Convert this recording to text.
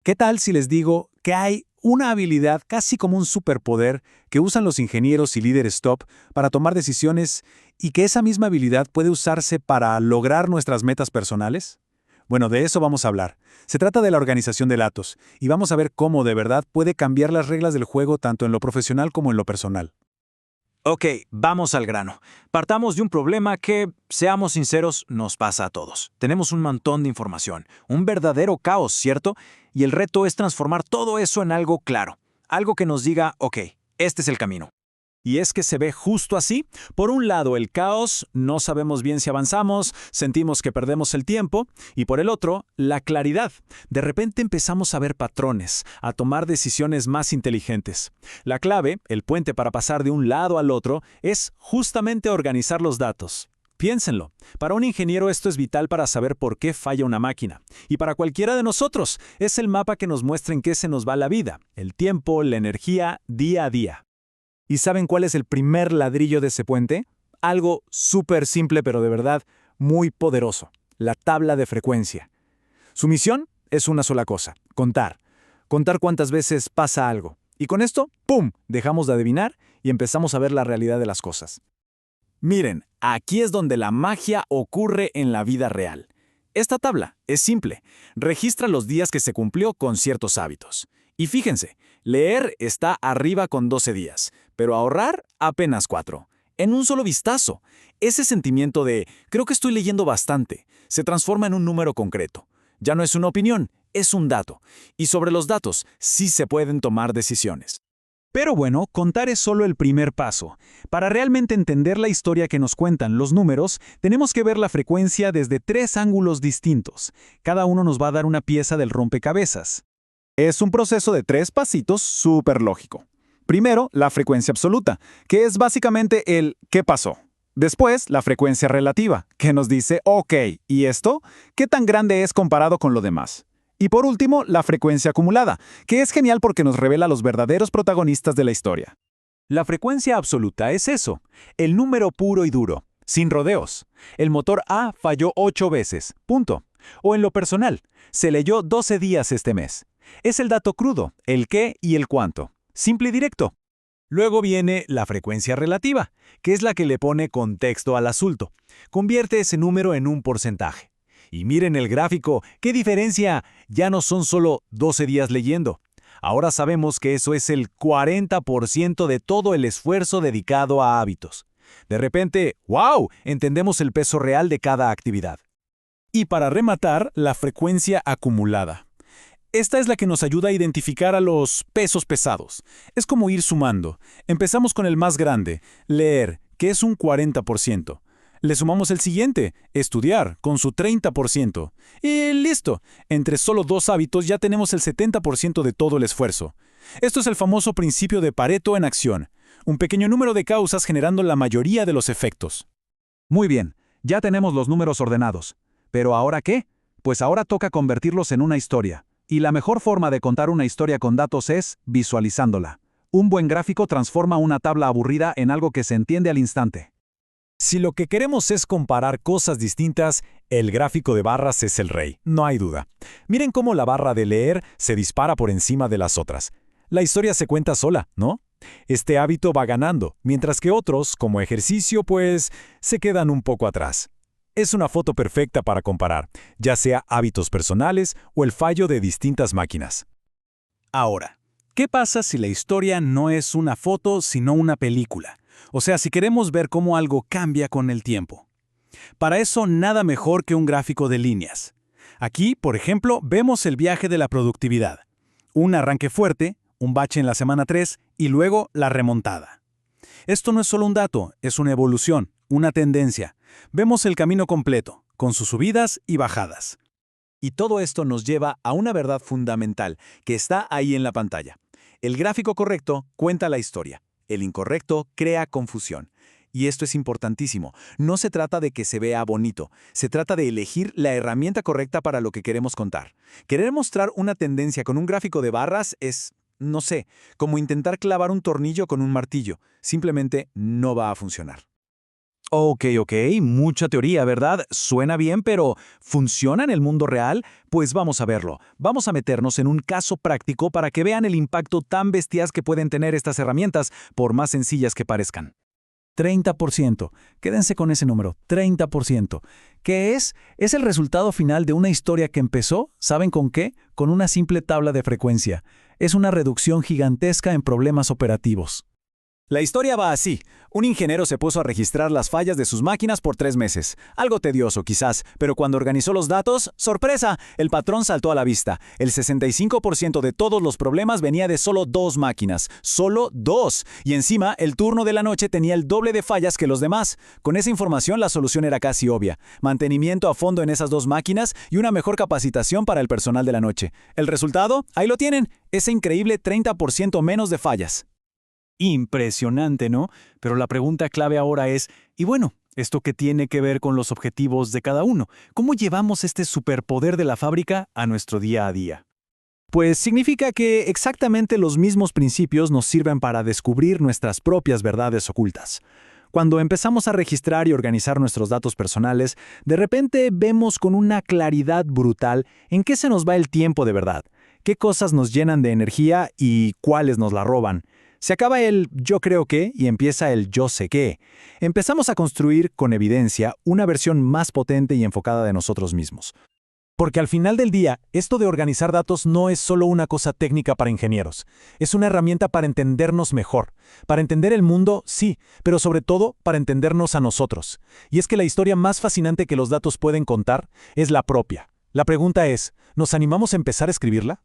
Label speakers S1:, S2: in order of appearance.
S1: ¿Qué tal si les digo que hay una habilidad casi como un superpoder que usan los ingenieros y líderes top para tomar decisiones y que esa misma habilidad puede usarse para lograr nuestras metas personales? Bueno, de eso vamos a hablar. Se trata de la organización de datos y vamos a ver cómo de verdad puede cambiar las reglas del juego tanto en lo profesional como en lo personal.
S2: Ok, vamos al grano. Partamos de un problema que, seamos sinceros, nos pasa a todos. Tenemos un montón de información, un verdadero caos, ¿cierto? Y el reto es transformar todo eso en algo claro, algo que nos diga, ok, este es el camino.
S3: Y es que se ve justo así. Por un lado, el caos, no sabemos bien si avanzamos, sentimos que perdemos el tiempo, y por el otro, la claridad. De repente empezamos a ver patrones, a tomar decisiones más inteligentes. La clave, el puente para pasar de un lado al otro, es justamente organizar los datos. Piénsenlo, para un ingeniero esto es vital para saber por qué falla una máquina. Y para cualquiera de nosotros, es el mapa que nos muestra en qué se nos va la vida, el tiempo, la energía, día a día.
S1: ¿Y saben cuál es el primer ladrillo de ese puente? Algo súper simple pero de verdad muy poderoso, la tabla de frecuencia. Su misión es una sola cosa, contar. Contar cuántas veces pasa algo. Y con esto, ¡pum!, dejamos de adivinar y empezamos a ver la realidad de las cosas. Miren, aquí es donde la magia ocurre en la vida real. Esta tabla es simple, registra los días que se cumplió con ciertos hábitos. Y fíjense, leer está arriba con 12 días, pero ahorrar apenas 4. En un solo vistazo, ese sentimiento de creo que estoy leyendo bastante se transforma en un número concreto. Ya no es una opinión, es un dato. Y sobre los datos sí se pueden tomar decisiones.
S3: Pero bueno, contar es solo el primer paso. Para realmente entender la historia que nos cuentan los números, tenemos que ver la frecuencia desde 3 ángulos distintos. Cada uno nos va a dar una pieza del rompecabezas.
S1: Es un proceso de 3 pasitos súper lógico. Primero, la frecuencia absoluta, que es básicamente el ¿qué pasó? Después, la frecuencia relativa, que nos dice OK, ¿y esto? ¿Qué tan grande es comparado con lo demás? Y por último, la frecuencia acumulada, que es genial porque nos revela los verdaderos protagonistas de la historia.
S3: La frecuencia absoluta es eso, el número puro y duro, sin rodeos. El motor A falló 8 veces, punto. O en lo personal, se leyó 12 días este mes. Es el dato crudo, el qué y el cuánto. Simple y directo. Luego viene la frecuencia relativa, que es la que le pone contexto al asunto. Convierte ese número en un porcentaje. Y miren el gráfico, ¡qué diferencia! Ya no son solo 12 días leyendo. Ahora sabemos que eso es el 40% de todo el esfuerzo dedicado a hábitos. De repente, ¡wow!, entendemos el peso real de cada actividad.
S1: Y para rematar, la frecuencia acumulada. Esta es la que nos ayuda a identificar a los pesos pesados. Es como ir sumando. Empezamos con el más grande, leer, que es un 40%. Le sumamos el siguiente, estudiar, con su 30%. Y listo, entre solo 2 hábitos ya tenemos el 70% de todo el esfuerzo. Esto es el famoso principio de Pareto en acción. Un pequeño número de causas generando la mayoría de los efectos.
S3: Muy bien, ya tenemos los números ordenados. ¿Pero ahora qué? Pues ahora toca convertirlos en una historia. Y la mejor forma de contar una historia con datos es visualizándola. Un buen gráfico transforma una tabla aburrida en algo que se entiende al instante.
S1: Si lo que queremos es comparar cosas distintas, el gráfico de barras es el rey, no hay duda. Miren cómo la barra de leer se dispara por encima de las otras. La historia se cuenta sola, ¿no? Este hábito va ganando, mientras que otros, como ejercicio, pues, se quedan un poco atrás. Es una foto perfecta para comparar, ya sea hábitos personales o el fallo de distintas máquinas. Ahora, ¿qué pasa si la historia no es una foto, sino una película? O sea, si queremos ver cómo algo cambia con el tiempo. Para eso, nada mejor que un gráfico de líneas. Aquí, por ejemplo, vemos el viaje de la productividad. Un arranque fuerte, un bache en la semana 3 y luego la remontada. Esto no es solo un dato, es una evolución, una tendencia. Vemos el camino completo, con sus subidas y bajadas. Y todo esto nos lleva a una verdad fundamental que está ahí en la pantalla. El gráfico correcto cuenta la historia. El incorrecto crea confusión. Y esto es importantísimo. No se trata de que se vea bonito. Se trata de elegir la herramienta correcta para lo que queremos contar. Querer mostrar una tendencia con un gráfico de barras es, no sé, como intentar clavar un tornillo con un martillo. Simplemente no va a funcionar.
S2: Ok, mucha teoría, ¿verdad? Suena bien, pero ¿funciona en el mundo real? Pues vamos a verlo. Vamos a meternos en un caso práctico para que vean el impacto tan bestial que pueden tener estas herramientas, por más sencillas que parezcan.
S3: 30%. Quédense con ese número, 30%. ¿Qué es? Es el resultado final de una historia que empezó, ¿saben con qué? Con una simple tabla de frecuencia. Es una reducción gigantesca en problemas operativos.
S1: La historia va así. Un ingeniero se puso a registrar las fallas de sus máquinas por 3 meses. Algo tedioso, quizás, pero cuando organizó los datos, ¡sorpresa! El patrón saltó a la vista. El 65% de todos los problemas venía de solo 2 máquinas. ¡Solo 2! Y encima, el turno de la noche tenía el doble de fallas que los demás. Con esa información, la solución era casi obvia. Mantenimiento a fondo en esas 2 máquinas y una mejor capacitación para el personal de la noche. ¿El resultado? Ahí lo tienen. Ese increíble 30% menos de fallas.
S3: Impresionante, ¿no? Pero la pregunta clave ahora es, y bueno, ¿esto qué tiene que ver con los objetivos de cada uno? ¿Cómo llevamos este superpoder de la fábrica a nuestro día a día? Pues significa que exactamente los mismos principios nos sirven para descubrir nuestras propias verdades ocultas. Cuando empezamos a registrar y organizar nuestros datos personales, de repente vemos con una claridad brutal en qué se nos va el tiempo de verdad, qué cosas nos llenan de energía y cuáles nos la roban. Se acaba el yo creo que y empieza el yo sé qué. Empezamos a construir, con evidencia, una versión más potente y enfocada de nosotros mismos.
S1: Porque al final del día, esto de organizar datos no es solo una cosa técnica para ingenieros. Es una herramienta para entendernos mejor. Para entender el mundo, sí, pero sobre todo para entendernos a nosotros. Y es que la historia más fascinante que los datos pueden contar es la propia. La pregunta es, ¿nos animamos a empezar a escribirla?